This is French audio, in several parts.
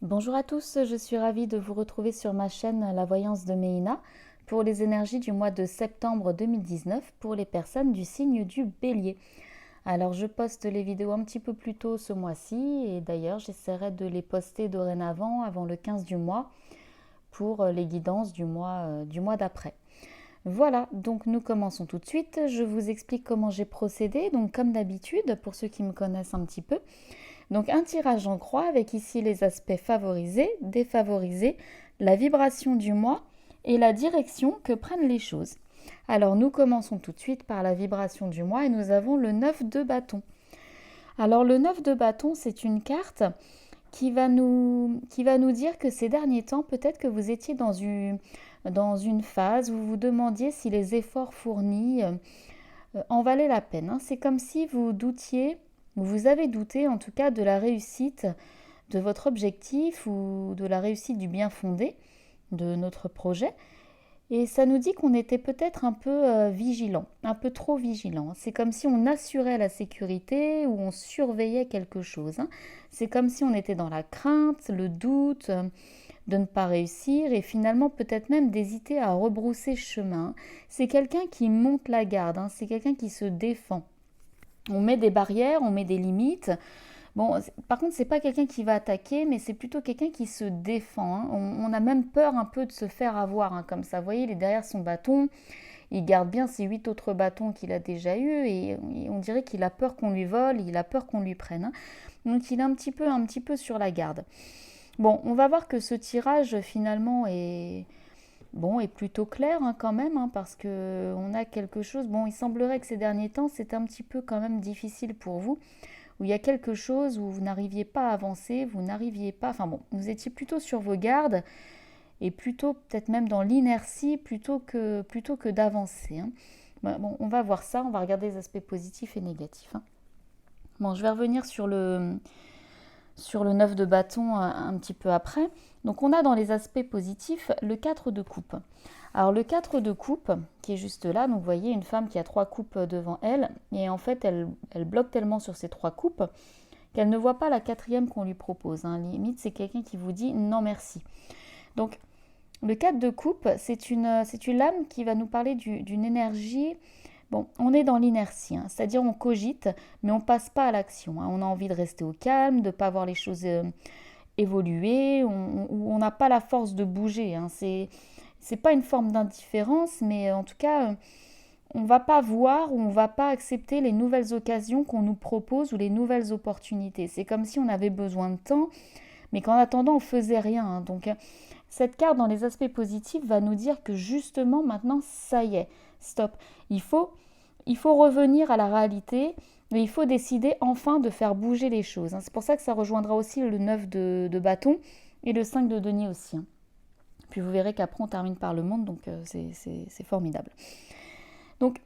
Bonjour à tous, je suis ravie de vous retrouver sur ma chaîne La Voyance de Méina pour les énergies du mois de septembre 2019 pour les personnes du signe du Bélier. Alors je poste les vidéos un petit peu plus tôt ce mois-ci et d'ailleurs j'essaierai de les poster dorénavant avant le 15 du mois pour les guidances du mois d'après. Voilà, donc nous commençons tout de suite. Je vous explique comment j'ai procédé. Donc comme d'habitude, pour ceux qui me connaissent un petit peu, donc un tirage en croix avec ici les aspects favorisés, défavorisés, la vibration du mois et la direction que prennent les choses. Alors nous commençons tout de suite par la vibration du mois et nous avons le 9 de bâton. Alors le 9 de bâton, c'est une carte qui va nous dire que ces derniers temps, peut-être que vous étiez dans une phase où vous vous demandiez si les efforts fournis en valaient la peine. C'est comme si vous doutiez, ou vous avez douté en tout cas de la réussite de votre objectif ou de la réussite du bien fondé de notre projet. Et ça nous dit qu'on était peut-être un peu vigilant, un peu trop vigilant. C'est comme si on assurait la sécurité ou on surveillait quelque chose. C'est comme si on était dans la crainte, le doute de ne pas réussir et finalement peut-être même d'hésiter à rebrousser chemin. C'est quelqu'un qui monte la garde, c'est quelqu'un qui se défend. On met des barrières, on met des limites. Bon, par contre, c'est pas quelqu'un qui va attaquer, mais c'est plutôt quelqu'un qui se défend. On a même peur un peu de se faire avoir, comme ça. Vous voyez, il est derrière son bâton, il garde bien ses 8 autres bâtons qu'il a déjà eus, et on dirait qu'il a peur qu'on lui vole, il a peur qu'on lui prenne. Donc il est un petit peu sur la garde. Bon, on va voir que ce tirage finalement est plutôt clair quand même, parce que on a quelque chose. Bon, il semblerait que ces derniers temps, c'est un petit peu quand même difficile pour vous, où il y a quelque chose où vous n'arriviez pas à avancer, vous n'arriviez pas, enfin bon, vous étiez plutôt sur vos gardes et plutôt peut-être même dans l'inertie plutôt que d'avancer. Bon, on va voir ça, on va regarder les aspects positifs et négatifs. Bon, je vais revenir sur le 9 de bâton un petit peu après. Donc on a dans les aspects positifs le 4 de coupe. Alors le 4 de coupe, qui est juste là, donc vous voyez une femme qui a 3 coupes devant elle, et en fait elle bloque tellement sur ces 3 coupes qu'elle ne voit pas la quatrième qu'on lui propose. Limite, c'est quelqu'un qui vous dit non merci. Donc le 4 de coupe, c'est une lame qui va nous parler d'une énergie. Bon, on est dans l'inertie, c'est-à-dire on cogite, mais on ne passe pas à l'action. On a envie de rester au calme, de ne pas voir les choses évoluer, on n'a pas la force de bouger. C'est pas une forme d'indifférence, mais en tout cas, on ne va pas voir ou on ne va pas accepter les nouvelles occasions qu'on nous propose ou les nouvelles opportunités. C'est comme si on avait besoin de temps, mais qu'en attendant, on ne faisait rien. Donc, cette carte, dans les aspects positifs, va nous dire que justement, maintenant, ça y est, stop. Il faut revenir à la réalité et il faut décider enfin de faire bouger les choses. C'est pour ça que ça rejoindra aussi le 9 de bâton et le 5 de denier aussi. Puis vous verrez qu'après, on termine par le monde, donc c'est formidable. Donc,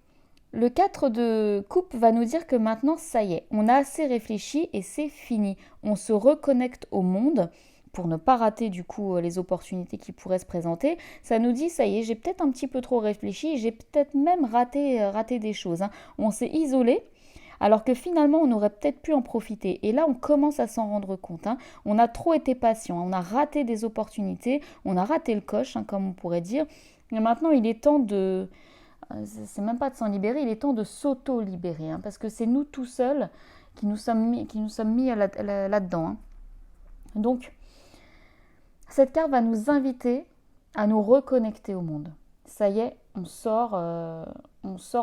le 4 de coupe va nous dire que maintenant, ça y est, on a assez réfléchi et c'est fini. On se reconnecte au monde pour ne pas rater du coup les opportunités qui pourraient se présenter. Ça nous dit, ça y est, j'ai peut-être un petit peu trop réfléchi, j'ai peut-être même raté des choses. On s'est isolé, alors que finalement, on aurait peut-être pu en profiter. Et là, on commence à s'en rendre compte. On a trop été patient, on a raté des opportunités, on a raté le coche, comme on pourrait dire. Et maintenant, il est temps c'est même pas de s'en libérer, il est temps de s'auto-libérer, parce que c'est nous tout seuls qui nous sommes mis là-dedans. Donc, cette carte va nous inviter à nous reconnecter au monde. Ça y est, on sort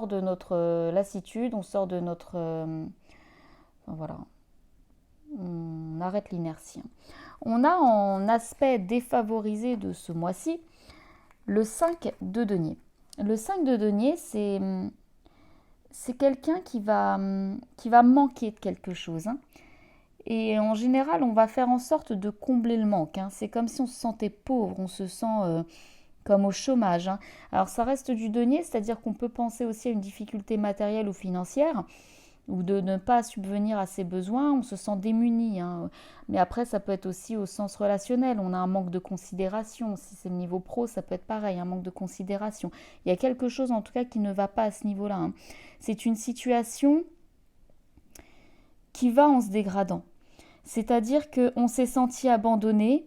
de notre lassitude, on sort de notre... voilà, on arrête l'inertie. On a en aspect défavorisé de ce mois-ci le 5 de denier. Le 5 de denier, c'est quelqu'un qui va manquer de quelque chose. Et en général, on va faire en sorte de combler le manque. C'est comme si on se sentait pauvre, on se sent comme au chômage. Alors ça reste du denier, c'est-à-dire qu'on peut penser aussi à une difficulté matérielle ou financière, ou de ne pas subvenir à ses besoins, on se sent démuni. Mais après, ça peut être aussi au sens relationnel. On a un manque de considération. Si c'est le niveau pro, ça peut être pareil, un manque de considération. Il y a quelque chose en tout cas qui ne va pas à ce niveau-là. C'est une situation qui va en se dégradant. C'est-à-dire qu'on s'est senti abandonné.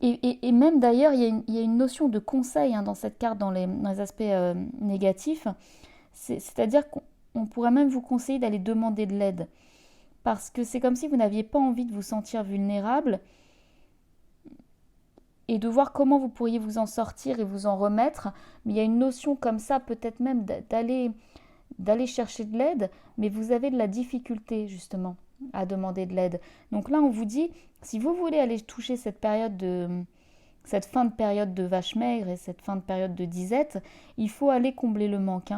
Et même d'ailleurs, il y a une notion de conseil dans cette carte, dans les aspects négatifs. C'est-à-dire qu'on pourrait même vous conseiller d'aller demander de l'aide. Parce que c'est comme si vous n'aviez pas envie de vous sentir vulnérable et de voir comment vous pourriez vous en sortir et vous en remettre. Mais il y a une notion comme ça, peut-être même d'aller chercher de l'aide, mais vous avez de la difficulté justement à demander de l'aide. Donc là, on vous dit, si vous voulez aller toucher cette fin de période de vache maigre et cette fin de période de disette, il faut aller combler le manque.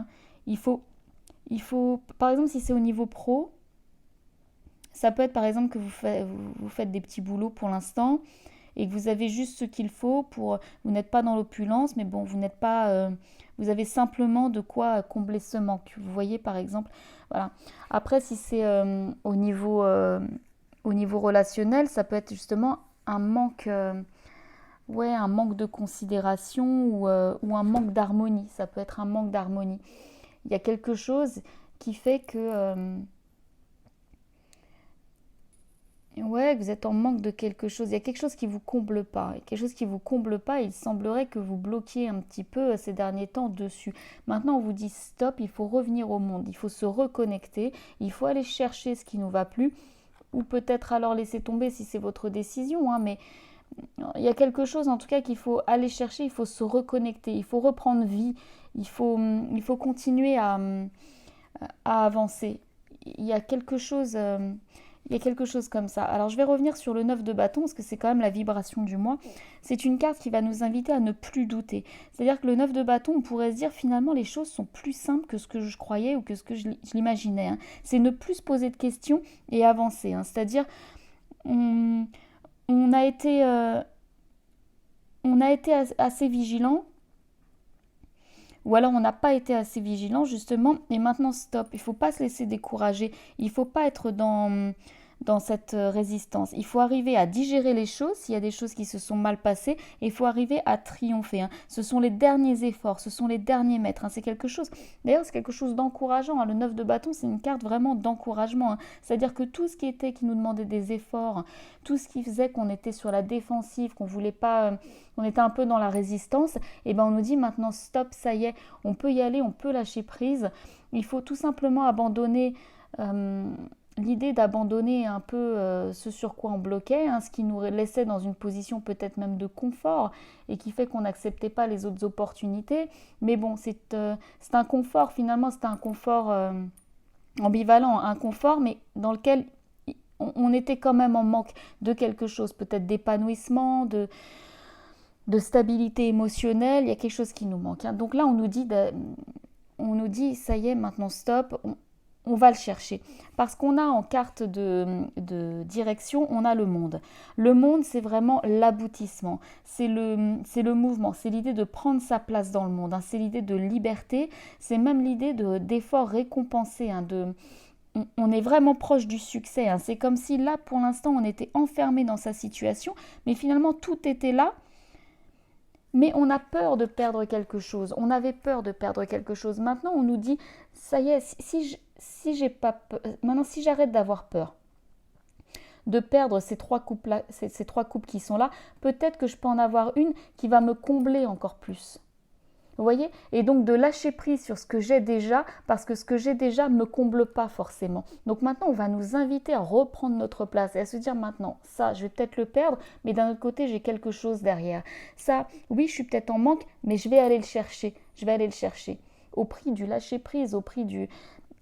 Il faut, par exemple, si c'est au niveau pro, ça peut être par exemple que vous faites des petits boulots pour l'instant et que vous avez juste ce qu'il faut pour, vous n'êtes pas dans l'opulence, mais bon, vous n'êtes pas, vous avez simplement de quoi combler ce manque. Vous voyez par exemple, voilà. Après, si c'est au niveau relationnel, ça peut être justement un manque, un manque de considération ou un manque d'harmonie. Ça peut être un manque d'harmonie. Il y a quelque chose qui fait que ouais, que vous êtes en manque de quelque chose. Il y a quelque chose qui vous comble pas. Et quelque chose qui vous comble pas, il semblerait que vous bloquiez un petit peu ces derniers temps dessus. Maintenant, on vous dit stop, il faut revenir au monde. Il faut se reconnecter. Il faut aller chercher ce qui nous va plus. Ou peut-être alors laisser tomber si c'est votre décision. Mais il y a quelque chose en tout cas qu'il faut aller chercher. Il faut se reconnecter. Il faut reprendre vie. Il faut continuer à avancer. Il y a quelque chose... il y a quelque chose comme ça. Alors je vais revenir sur le 9 de bâton parce que c'est quand même la vibration du mois. C'est une carte qui va nous inviter à ne plus douter. C'est-à-dire que le 9 de bâton, on pourrait se dire finalement les choses sont plus simples que ce que je croyais ou que ce que je l'imaginais. C'est ne plus se poser de questions et avancer. C'est-à-dire on a été assez vigilant. Ou alors on n'a pas été assez vigilant justement et maintenant stop, il ne faut pas se laisser décourager, il ne faut pas être dans cette résistance. Il faut arriver à digérer les choses s'il y a des choses qui se sont mal passées et il faut arriver à triompher. Ce sont les derniers efforts, ce sont les derniers mètres. C'est quelque chose, d'ailleurs c'est quelque chose d'encourageant. Le 9 de bâton c'est une carte vraiment d'encouragement. C'est-à-dire que tout ce qui nous demandait des efforts, tout ce qui faisait qu'on était sur la défensive, qu'on voulait pas... on était un peu dans la résistance, et on nous dit maintenant stop, ça y est, on peut y aller, on peut lâcher prise. Il faut tout simplement abandonner l'idée d'abandonner un peu ce sur quoi on bloquait, ce qui nous laissait dans une position peut-être même de confort et qui fait qu'on n'acceptait pas les autres opportunités. Mais bon, c'est un confort, finalement c'est un confort ambivalent, un confort mais dans lequel on était quand même en manque de quelque chose, peut-être d'épanouissement, de stabilité émotionnelle, il y a quelque chose qui nous manque. Donc là, on nous dit, ça y est, maintenant stop, on va le chercher. Parce qu'on a en carte de direction, on a le monde. Le monde, c'est vraiment l'aboutissement, c'est le mouvement, c'est l'idée de prendre sa place dans le monde, c'est l'idée de liberté, c'est même l'idée d'effort récompensé, on est vraiment proche du succès. C'est comme si là, pour l'instant, on était enfermé dans sa situation, mais finalement, tout était là. Mais on a peur de perdre quelque chose. On avait peur de perdre quelque chose. Maintenant, on nous dit, ça y est, si j'ai pas peur, maintenant, si j'arrête d'avoir peur de perdre ces trois coupes qui sont là, peut-être que je peux en avoir une qui va me combler encore plus. Vous voyez? Et donc de lâcher prise sur ce que j'ai déjà, parce que ce que j'ai déjà ne me comble pas forcément. Donc maintenant, on va nous inviter à reprendre notre place et à se dire maintenant, ça, je vais peut-être le perdre, mais d'un autre côté, j'ai quelque chose derrière. Ça, oui, je suis peut-être en manque, mais je vais aller le chercher. Je vais aller le chercher. Au prix du lâcher prise, au prix du...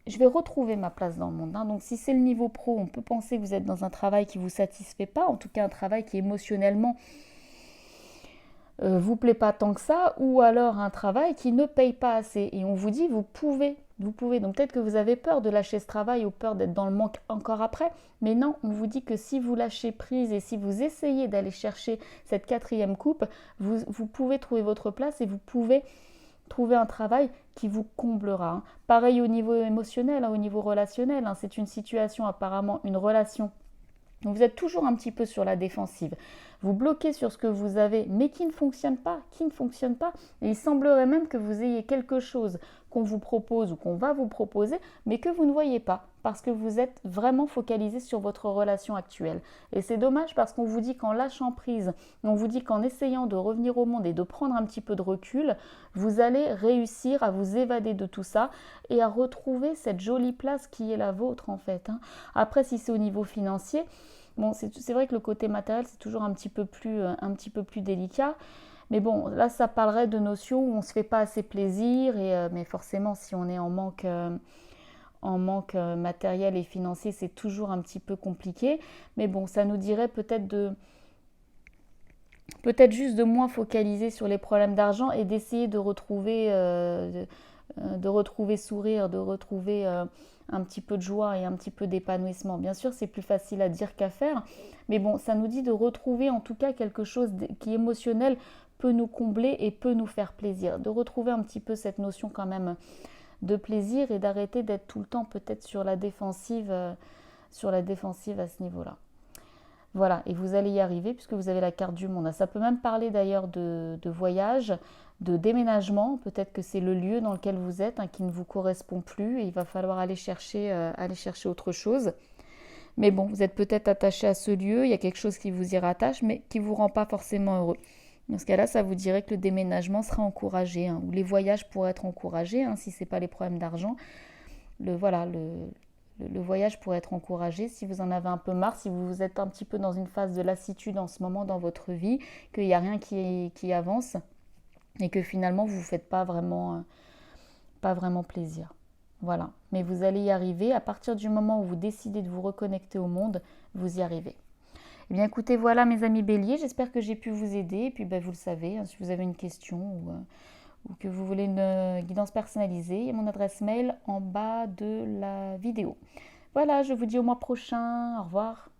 Je vais retrouver ma place dans le monde. Donc si c'est le niveau pro, on peut penser que vous êtes dans un travail qui ne vous satisfait pas, en tout cas un travail qui émotionnellement vous plaît pas tant que ça, ou alors un travail qui ne paye pas assez. Et on vous dit, vous pouvez. Donc peut-être que vous avez peur de lâcher ce travail ou peur d'être dans le manque encore après, mais non, on vous dit que si vous lâchez prise et si vous essayez d'aller chercher cette 4e coupe, vous pouvez trouver votre place et vous pouvez trouver un travail qui vous comblera. Pareil au niveau émotionnel, au niveau relationnel, c'est une situation apparemment, une relation. Donc vous êtes toujours un petit peu sur la défensive. Vous bloquez sur ce que vous avez, mais qui ne fonctionne pas, Et il semblerait même que vous ayez quelque chose qu'on vous propose ou qu'on va vous proposer, mais que vous ne voyez pas, parce que vous êtes vraiment focalisé sur votre relation actuelle. Et c'est dommage parce qu'on vous dit qu'en lâchant prise, on vous dit qu'en essayant de revenir au monde et de prendre un petit peu de recul, vous allez réussir à vous évader de tout ça et à retrouver cette jolie place qui est la vôtre en fait. Après, si c'est au niveau financier, bon, c'est vrai que le côté matériel, c'est toujours un petit peu plus délicat. Mais bon, là, ça parlerait de notions où on ne se fait pas assez plaisir. Mais forcément, si on est en manque matériel et financier, c'est toujours un petit peu compliqué. Mais bon, ça nous dirait peut-être juste de moins focaliser sur les problèmes d'argent et d'essayer de retrouver sourire, de retrouver un petit peu de joie et un petit peu d'épanouissement. Bien sûr, c'est plus facile à dire qu'à faire, mais bon, ça nous dit de retrouver en tout cas quelque chose qui émotionnel peut nous combler et peut nous faire plaisir. De retrouver un petit peu cette notion quand même de plaisir et d'arrêter d'être tout le temps peut-être sur la défensive à ce niveau-là. Voilà, et vous allez y arriver puisque vous avez la carte du monde. Ça peut même parler d'ailleurs de voyage, de déménagement. Peut-être que c'est le lieu dans lequel vous êtes qui ne vous correspond plus et il va falloir aller chercher autre chose. Mais bon, vous êtes peut-être attaché à ce lieu, il y a quelque chose qui vous y rattache, mais qui ne vous rend pas forcément heureux. Dans ce cas-là, ça vous dirait que le déménagement sera encouragé, ou les voyages pourraient être encouragés, si ce n'est pas les problèmes d'argent. Le voyage pourrait être encouragé si vous en avez un peu marre, si vous êtes un petit peu dans une phase de lassitude en ce moment dans votre vie, qu'il n'y a rien qui avance et que finalement vous ne vous faites pas vraiment plaisir. Voilà, mais vous allez y arriver. À partir du moment où vous décidez de vous reconnecter au monde, vous y arrivez. Eh bien écoutez, voilà mes amis béliers, j'espère que j'ai pu vous aider. Et puis vous le savez, si vous avez une question ou que vous voulez une guidance personnalisée, il y a mon adresse mail en bas de la vidéo. Voilà, je vous dis au mois prochain. Au revoir.